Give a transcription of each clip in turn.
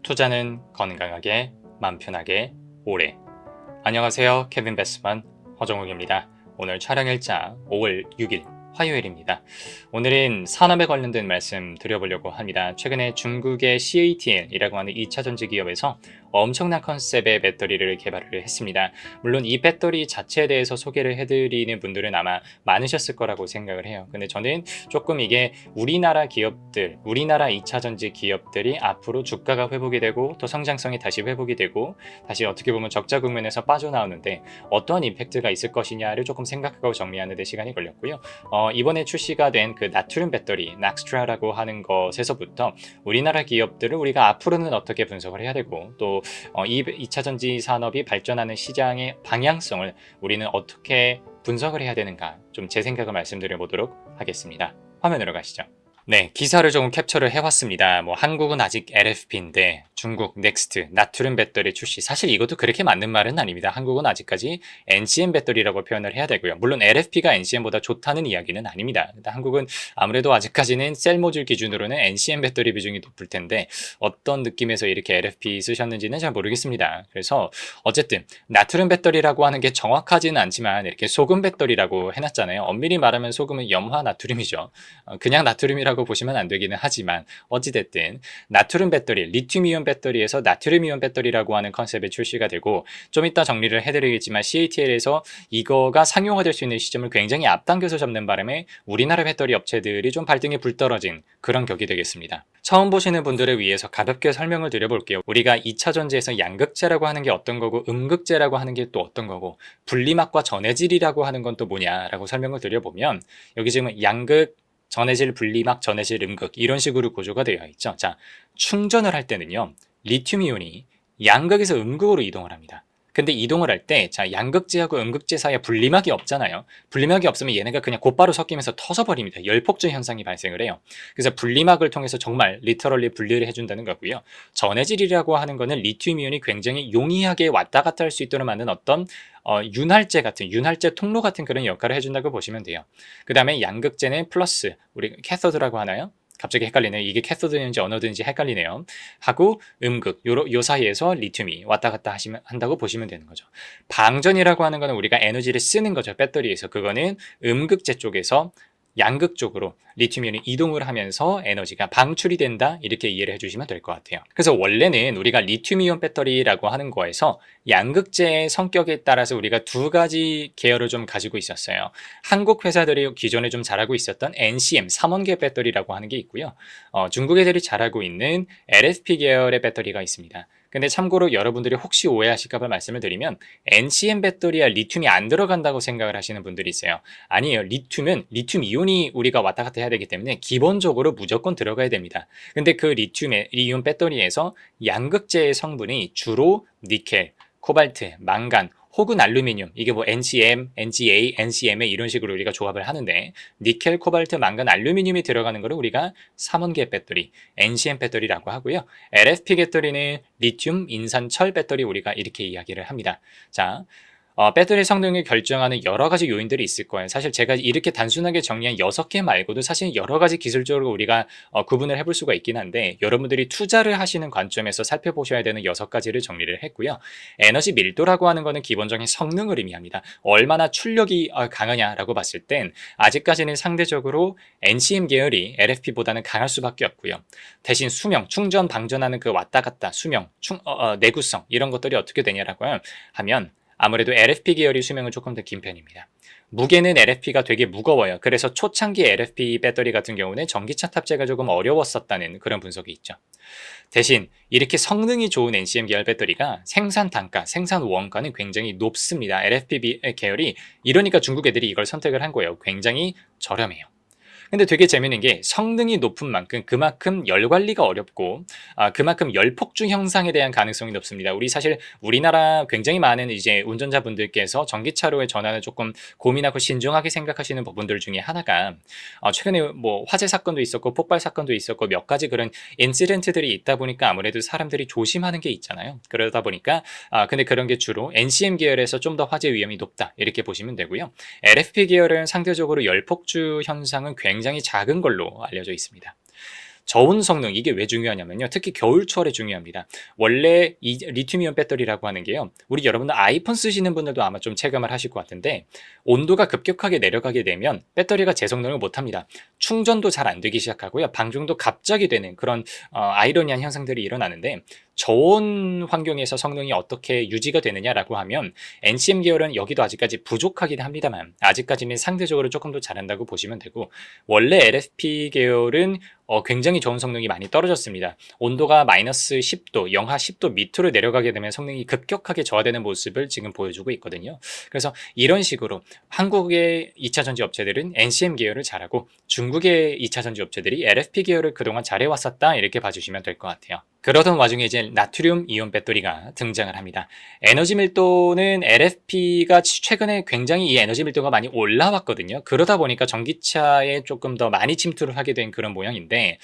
투자는 건강하게, 맘 편하게, 오래. 안녕하세요. 케빈 베스만 허정욱입니다. 오늘 촬영일자 5월 6일 화요일입니다. 오늘은 산업에 관련된 말씀 드려보려고 합니다. 최근에 중국의 CATL이라고 하는 2차전지 기업에서 엄청난 컨셉의 배터리를 개발을 했습니다. 물론 이 배터리 자체에 대해서 소개를 해드리는 분들은 아마 많으셨을 거라고 생각을 해요. 근데 저는 조금 이게 우리나라 기업들, 우리나라 2차전지 기업들이 앞으로 주가가 회복이 되고 또 성장성이 다시 회복이 되고 다시 어떻게 보면 적자 국면에서 빠져나오는데 어떠한 임팩트가 있을 것이냐를 조금 생각하고 정리하는 데 시간이 걸렸고요. 이번에 출시가 된 그 나트륨 배터리, 낙스트라라고 하는 것에서부터 우리나라 기업들을 우리가 앞으로는 어떻게 분석을 해야 되고 또 이 2차전지 산업이 발전하는 시장의 방향성을 우리는 어떻게 분석을 해야 되는가 좀 제 생각을 말씀드려 보도록 하겠습니다. 화면으로 가시죠. 네, 기사를 조금 캡처를 해왔습니다. 한국은 아직 LFP인데 중국 넥스트 나트륨 배터리 출시. 사실 이것도 그렇게 맞는 말은 아닙니다. 한국은 아직까지 NCM 배터리라고 표현을 해야 되고요. 물론 LFP가 NCM보다 좋다는 이야기는 아닙니다. 한국은 아무래도 아직까지는 셀 모듈 기준으로는 NCM 배터리 비중이 높을 텐데 어떤 느낌에서 이렇게 LFP 쓰셨는지는 잘 모르겠습니다. 그래서 어쨌든 나트륨 배터리라고 하는 게 정확하지는 않지만 이렇게 소금 배터리라고 해놨잖아요. 엄밀히 말하면 소금은 염화 나트륨이죠. 그냥 나트륨이라고 보시면 안 되기는 하지만 어찌됐든 나트륨 배터리, 리튬이온 배터리에서 나트륨이온 배터리라고 하는 컨셉이 출시가 되고 좀 이따 정리를 해드리겠지만 CATL에서 이거가 상용화될 수 있는 시점을 굉장히 앞당겨서 잡는 바람에 우리나라 배터리 업체들이 좀 발등에 불 떨어진 그런 격이 되겠습니다. 처음 보시는 분들을 위해서 가볍게 설명을 드려볼게요. 우리가 2차 전지에서 양극재라고 하는 게 어떤 거고 음극재라고 하는 게 또 어떤 거고 분리막과 전해질이라고 하는 건 또 뭐냐라고 설명을 드려보면 여기 지금 양극 전해질, 분리막, 전해질, 음극 이런 식으로 구조가 되어 있죠. 자, 충전을 할 때는요. 리튬이온이 양극에서 음극으로 이동을 합니다. 근데 이동을 할 때 양극재하고 음극재 사이에 분리막이 없잖아요. 분리막이 없으면 얘네가 그냥 곧바로 섞이면서 터져버립니다. 열폭증 현상이 발생을 해요. 그래서 분리막을 통해서 정말 리터럴리 분리를 해준다는 거고요. 전해질이라고 하는 거는 리튬이온이 굉장히 용이하게 왔다 갔다 할 수 있도록 만든 어떤 윤활제 같은 윤활제 통로 같은 그런 역할을 해준다고 보시면 돼요. 그 다음에 양극재는 플러스 우리 캐서드라고 하나요? 갑자기 헷갈리네요. 이게 캐서드인지 어너드인지 헷갈리네요. 하고 음극 요 사이에서 리튬이 왔다 갔다 한다고 보시면 되는 거죠. 방전이라고 하는 거는 우리가 에너지를 쓰는 거죠. 배터리에서. 그거는 음극재 쪽에서 양극 쪽으로 리튬이온이 이동을 하면서 에너지가 방출이 된다 이렇게 이해를 해주시면 될 것 같아요. 그래서 원래는 우리가 리튬이온 배터리라고 하는 거에서 양극재의 성격에 따라서 우리가 두 가지 계열을 좀 가지고 있었어요. 한국 회사들이 기존에 좀 잘하고 있었던 NCM 3원계 배터리라고 하는 게 있고요. 중국 애들이 잘하고 있는 LFP 계열의 배터리가 있습니다. 근데 참고로 여러분들이 혹시 오해하실까 봐 말씀을 드리면 NCM 배터리에 리튬이 안 들어간다고 생각을 하시는 분들이 있어요. 아니에요. 리튬은 리튬 이온이 우리가 왔다 갔다 해야 되기 때문에 기본적으로 무조건 들어가야 됩니다. 근데 그 리튬 이온 배터리에서 양극재의 성분이 주로 니켈, 코발트, 망간 혹은 알루미늄, 이게 NCM, NCA, NCMA 이런 식으로 우리가 조합을 하는데 니켈, 코발트, 망간, 알루미늄이 들어가는 거를 우리가 3원계 배터리, NCM 배터리라고 하고요. LFP 배터리는 리튬, 인산, 철 배터리 우리가 이렇게 이야기를 합니다. 자, 배터리 성능을 결정하는 여러 가지 요인들이 있을 거예요. 사실 제가 이렇게 단순하게 정리한 6개 말고도 사실 여러 가지 기술적으로 우리가 구분을 해볼 수가 있긴 한데 여러분들이 투자를 하시는 관점에서 살펴보셔야 되는 6가지를 정리를 했고요. 에너지 밀도라고 하는 거는 기본적인 성능을 의미합니다. 얼마나 출력이 강하냐라고 봤을 땐 아직까지는 상대적으로 NCM 계열이 LFP보다는 강할 수밖에 없고요. 대신 수명, 충전, 방전하는 그 왔다 갔다 수명, 내구성 이런 것들이 어떻게 되냐라고 하면 아무래도 LFP 계열이 수명은 조금 더 긴 편입니다. 무게는 LFP가 되게 무거워요. 그래서 초창기 LFP 배터리 같은 경우는 전기차 탑재가 조금 어려웠었다는 그런 분석이 있죠. 대신 이렇게 성능이 좋은 NCM 계열 배터리가 생산 단가, 생산 원가는 굉장히 높습니다. LFP 계열이 이러니까 중국 애들이 이걸 선택을 한 거예요. 굉장히 저렴해요. 근데 되게 재밌는 게 성능이 높은 만큼 그만큼 열 관리가 어렵고 그만큼 열 폭주 형상에 대한 가능성이 높습니다. 사실 우리나라 굉장히 많은 이제 운전자분들께서 전기차로의 전환을 조금 고민하고 신중하게 생각하시는 부분들 중에 하나가 최근에 화재 사건도 있었고 폭발 사건도 있었고 몇 가지 그런 인시덴트들이 있다 보니까 아무래도 사람들이 조심하는 게 있잖아요. 그러다 보니까 근데 그런 게 주로 NCM 계열에서 좀 더 화재 위험이 높다 이렇게 보시면 되고요. LFP 계열은 상대적으로 열 폭주 현상은 굉장히 작은 걸로 알려져 있습니다. 저온 성능, 이게 왜 중요하냐면요. 특히 겨울철에 중요합니다. 원래 이 리튬이온 배터리라고 하는 게요. 우리 여러분들 아이폰 쓰시는 분들도 아마 좀 체감을 하실 것 같은데 온도가 급격하게 내려가게 되면 배터리가 제 성능을 못합니다. 충전도 잘 안 되기 시작하고요. 방중도 갑자기 되는 그런 아이러니한 현상들이 일어나는데 저온 환경에서 성능이 어떻게 유지가 되느냐라고 하면 NCM 계열은 여기도 아직까지 부족하긴 합니다만 아직까지는 상대적으로 조금 더 잘한다고 보시면 되고 원래 LFP 계열은 굉장히 좋은 성능이 많이 떨어졌습니다. 온도가 마이너스 10도, 영하 10도 밑으로 내려가게 되면 성능이 급격하게 저하되는 모습을 지금 보여주고 있거든요. 그래서 이런 식으로 한국의 2차 전지 업체들은 NCM 계열을 잘하고 중국의 2차 전지 업체들이 LFP 계열을 그동안 잘해왔었다 이렇게 봐주시면 될 것 같아요. 그러던 와중에 이제 나트륨 이온 배터리가 등장을 합니다. 에너지 밀도는 LFP가 최근에 굉장히 이 에너지 밀도가 많이 올라왔거든요. 그러다 보니까 전기차에 조금 더 많이 침투를 하게 된 그런 모양인데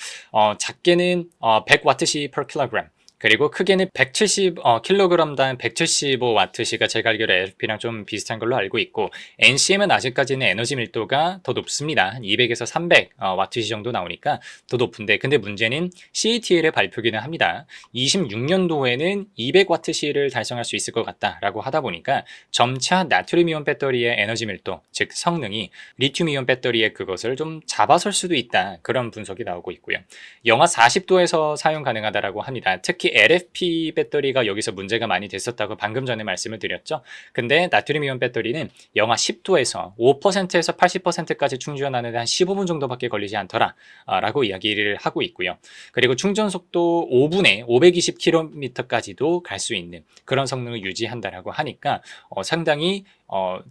작게는 100Wh per kg 그리고 크게는 170kg당 175Wh가 제가 알기로 LFP랑 좀 비슷한 걸로 알고 있고 NCM은 아직까지는 에너지 밀도가 더 높습니다. 한 200에서 300Wh 정도 나오니까 더 높은데 근데 문제는 CATL의 발표기는 합니다. 26년도에는 200Wh를 달성할 수 있을 것 같다라고 하다 보니까 점차 나트륨이온 배터리의 에너지 밀도, 즉 성능이 리튬이온 배터리의 그것을 좀 잡아설 수도 있다. 그런 분석이 나오고 있고요. 영하 40도에서 사용 가능하다라고 합니다. 특히 LFP 배터리가 여기서 문제가 많이 됐었다고 방금 전에 말씀을 드렸죠. 근데 나트륨이온 배터리는 영하 10도에서 5%에서 80%까지 충전하는데 한 15분 정도밖에 걸리지 않더라 라고 이야기를 하고 있고요. 그리고 충전 속도 5분에 520km까지도 갈 수 있는 그런 성능을 유지한다라고 하니까 상당히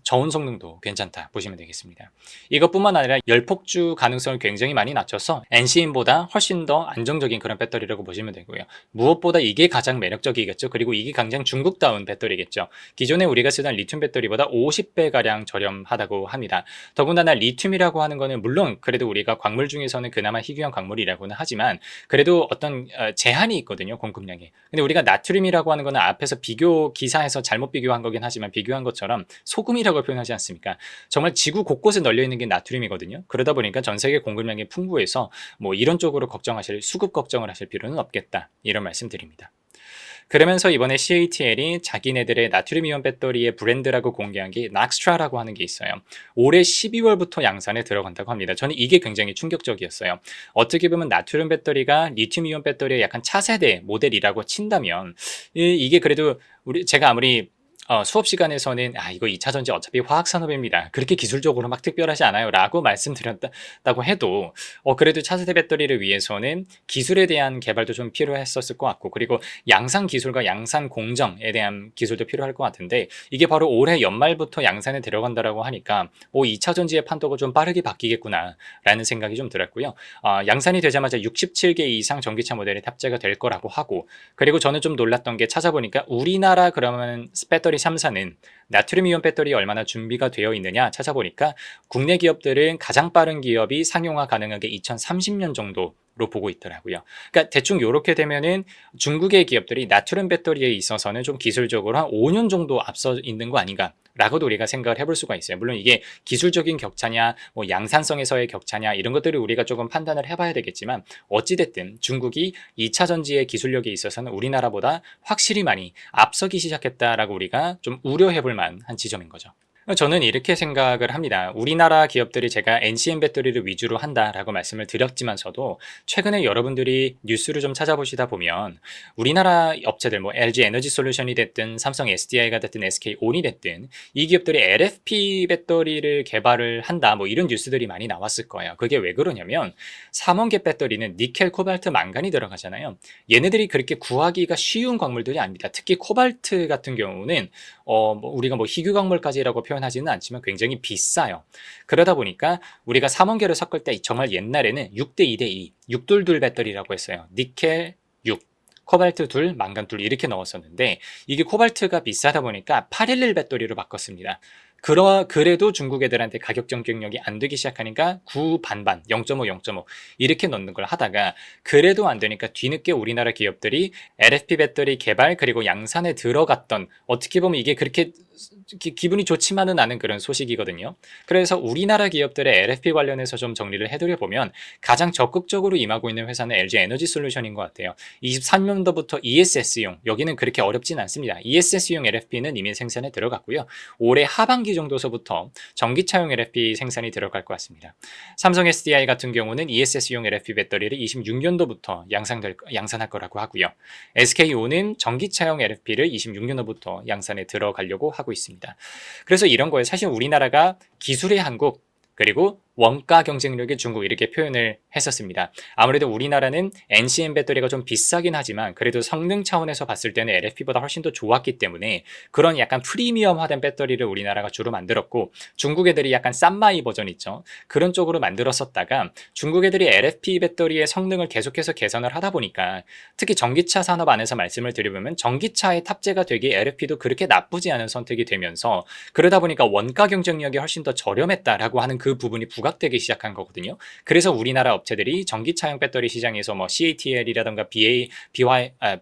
저온 성능도 괜찮다 보시면 되겠습니다. 이것뿐만 아니라 열폭주 가능성을 굉장히 많이 낮춰서 NCM보다 훨씬 더 안정적인 그런 배터리라고 보시면 되고요. 무엇보다 이게 가장 매력적이겠죠. 그리고 이게 가장 중국다운 배터리겠죠. 기존에 우리가 쓰던 리튬 배터리보다 50배가량 저렴하다고 합니다. 더군다나 리튬이라고 하는 거는 물론 그래도 우리가 광물 중에서는 그나마 희귀한 광물이라고는 하지만 그래도 어떤 제한이 있거든요. 공급량에. 근데 우리가 나트륨이라고 하는 거는 앞에서 비교 기사에서 잘못 비교한 거긴 하지만 비교한 것처럼 소금이라고 표현하지 않습니까? 정말 지구 곳곳에 널려 있는 게 나트륨이거든요. 그러다 보니까 전 세계 공급량이 풍부해서 뭐 이런 쪽으로 수급 걱정을 하실 필요는 없겠다. 이런 말씀드립니다. 그러면서 이번에 CATL이 자기네들의 나트륨이온 배터리의 브랜드라고 공개한 게 낙스트라라고 하는 게 있어요. 올해 12월부터 양산에 들어간다고 합니다. 저는 이게 굉장히 충격적이었어요. 어떻게 보면 나트륨 배터리가 리튬이온 배터리의 약간 차세대 모델이라고 친다면 이게 그래도 제가 아무리 수업 시간에서는 이거 2차 전지 어차피 화학 산업입니다. 그렇게 기술적으로 막 특별하지 않아요. 라고 말씀드렸다고 해도 그래도 차세대 배터리를 위해서는 기술에 대한 개발도 좀 필요했었을 것 같고 그리고 양산 기술과 양산 공정에 대한 기술도 필요할 것 같은데 이게 바로 올해 연말부터 양산에 들어간다라고 하니까 2차 전지의 판도가 좀 빠르게 바뀌겠구나 라는 생각이 좀 들었고요. 양산이 되자마자 67개 이상 전기차 모델이 탑재가 될 거라고 하고 그리고 저는 좀 놀랐던 게 찾아보니까 우리나라 그러면 배터리 3사는 나트륨이온 배터리 얼마나 준비가 되어 있느냐 찾아보니까 국내 기업들은 가장 빠른 기업이 상용화 가능한 게 2030년 정도 로 보고 있더라고요. 그러니까 대충 이렇게 되면은 중국의 기업들이 나트륨 배터리에 있어서는 좀 기술적으로 한 5년 정도 앞서 있는 거 아닌가라고도 우리가 생각을 해볼 수가 있어요. 물론 이게 기술적인 격차냐, 뭐 양산성에서의 격차냐 이런 것들을 우리가 조금 판단을 해봐야 되겠지만 어찌됐든 중국이 2차 전지의 기술력에 있어서는 우리나라보다 확실히 많이 앞서기 시작했다라고 우리가 좀 우려해볼 만한 지점인 거죠. 저는 이렇게 생각을 합니다. 우리나라 기업들이 제가 NCM 배터리를 위주로 한다라고 말씀을 드렸지만서도 최근에 여러분들이 뉴스를 좀 찾아보시다 보면 우리나라 업체들 뭐 LG 에너지 솔루션이 됐든 삼성 SDI가 됐든 SK온이 됐든 이 기업들이 LFP 배터리를 개발을 한다 뭐 이런 뉴스들이 많이 나왔을 거예요. 그게 왜 그러냐면 삼원계 배터리는 니켈, 코발트, 망간이 들어가잖아요. 얘네들이 그렇게 구하기가 쉬운 광물들이 아닙니다. 특히 코발트 같은 경우는 우리가 뭐 희귀 광물까지라고 표현하지는 않지만 굉장히 비싸요. 그러다 보니까 우리가 삼원계를 섞을 때 정말 옛날에는 6대 2대 2, 6둘둘 배터리라고 했어요. 니켈 6, 코발트 2, 망간 2 이렇게 넣었었는데 이게 코발트가 비싸다 보니까 811 배터리로 바꿨습니다. 그래도 중국 애들한테 가격 경쟁력이 안 되기 시작하니까 9 반반, 0.5, 0.5 이렇게 넣는 걸 하다가 그래도 안 되니까 뒤늦게 우리나라 기업들이 LFP 배터리 개발 그리고 양산에 들어갔던, 어떻게 보면 이게 그렇게 기분이 좋지만은 않은 그런 소식이거든요. 그래서 우리나라 기업들의 LFP 관련해서 좀 정리를 해드려 보면 가장 적극적으로 임하고 있는 회사는 LG 에너지 솔루션인 것 같아요. 23년도부터 ESS용, 여기는 그렇게 어렵진 않습니다. ESS용 LFP는 이미 생산에 들어갔고요. 올해 하반기 정도서부터 전기차용 LFP 생산이 들어갈 것 같습니다. 삼성 SDI 같은 경우는 ESS용 LFP 배터리를 26년도부터 양산할 거라고 하고요. SKO는 전기차용 LFP를 26년도부터 양산에 들어가려고 하고 있습니다. 그래서 이런 거예요. 사실 우리나라가 기술의 한국, 그리고 원가 경쟁력의 중국, 이렇게 표현을 했었습니다. 아무래도 우리나라는 NCM 배터리가 좀 비싸긴 하지만 그래도 성능 차원에서 봤을 때는 LFP보다 훨씬 더 좋았기 때문에 그런 약간 프리미엄화된 배터리를 우리나라가 주로 만들었고, 중국 애들이 약간 싼마이 버전 있죠. 그런 쪽으로 만들었었다가 중국 애들이 LFP 배터리의 성능을 계속해서 개선을 하다 보니까, 특히 전기차 산업 안에서 말씀을 드려보면 전기차에 탑재가 되기 LFP도 그렇게 나쁘지 않은 선택이 되면서, 그러다 보니까 원가 경쟁력이 훨씬 더 저렴했다라고 하는 그 부분이 부각되기 시작한 거거든요. 그래서 우리나라 업체들이 전기차용 배터리 시장에서 뭐 CATL이라든가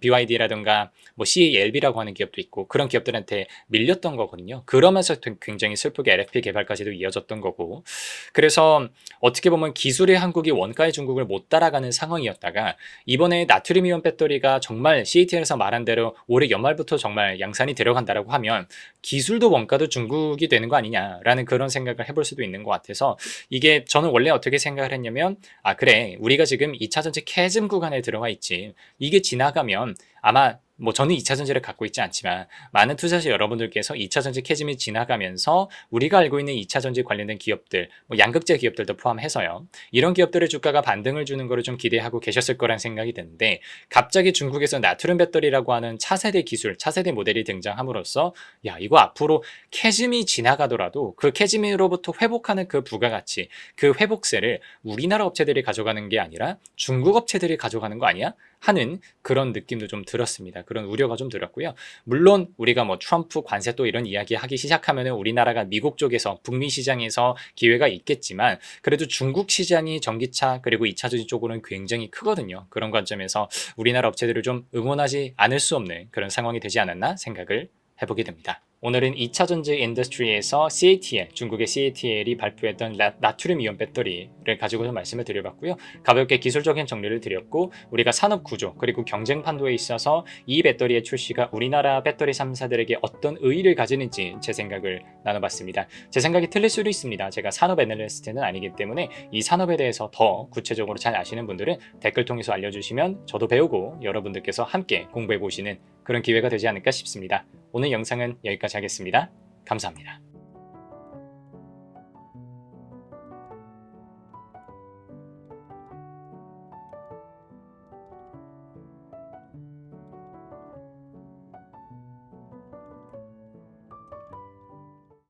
BYD라든가 뭐 CALB라고 하는 기업도 있고 그런 기업들한테 밀렸던 거거든요. 그러면서 굉장히 슬프게 LFP 개발까지도 이어졌던 거고, 그래서 어떻게 보면 기술의 한국이 원가의 중국을 못 따라가는 상황이었다가 이번에 나트륨이온 배터리가 정말 CATL에서 말한 대로 올해 연말부터 정말 양산이 들어간다라고 하면 기술도 원가도 중국이 되는 거 아니냐라는 그런 생각을 해볼 수도 있는 것 같아서, 이게 저는 원래 어떻게 생각을 했냐면, 그래, 우리가 지금 2차전지 캐즘 구간에 들어와 있지, 이게 지나가면 아마 뭐 저는 2차전지를 갖고 있지 않지만 많은 투자자 여러분들께서 2차전지 캐즘이 지나가면서 우리가 알고 있는 2차전지 관련된 기업들, 뭐 양극재 기업들도 포함해서요, 이런 기업들의 주가가 반등을 주는 거를 좀 기대하고 계셨을 거란 생각이 드는데, 갑자기 중국에서 나트륨 배터리라고 하는 차세대 기술, 차세대 모델이 등장함으로써 야, 이거 앞으로 캐즘이 지나가더라도 그 캐즘으로부터 회복하는 그 부가가치, 그 회복세를 우리나라 업체들이 가져가는 게 아니라 중국 업체들이 가져가는 거 아니야? 하는 그런 느낌도 좀 들었습니다. 그런 우려가 좀 들었고요. 물론 우리가 뭐 트럼프 관세 또 이런 이야기 하기 시작하면 우리나라가 미국 쪽에서, 북미 시장에서 기회가 있겠지만 그래도 중국 시장이 전기차 그리고 2차전지 쪽으로는 굉장히 크거든요. 그런 관점에서 우리나라 업체들을 좀 응원하지 않을 수 없는 그런 상황이 되지 않았나 생각을 해보게 됩니다. 오늘은 2차전지 인더스트리에서 CATL, 중국의 CATL이 발표했던 나트륨 이온 배터리를 가지고 좀 말씀을 드려봤고요. 가볍게 기술적인 정리를 드렸고, 우리가 산업 구조 그리고 경쟁 판도에 있어서 이 배터리의 출시가 우리나라 배터리 3사들에게 어떤 의의를 가지는지 제 생각을 나눠봤습니다. 제 생각이 틀릴 수도 있습니다. 제가 산업 애널리스트는 아니기 때문에 이 산업에 대해서 더 구체적으로 잘 아시는 분들은 댓글 통해서 알려주시면 저도 배우고 여러분들께서 함께 공부해보시는 그런 기회가 되지 않을까 싶습니다. 오늘 영상은 여기까지 하겠습니다. 감사합니다.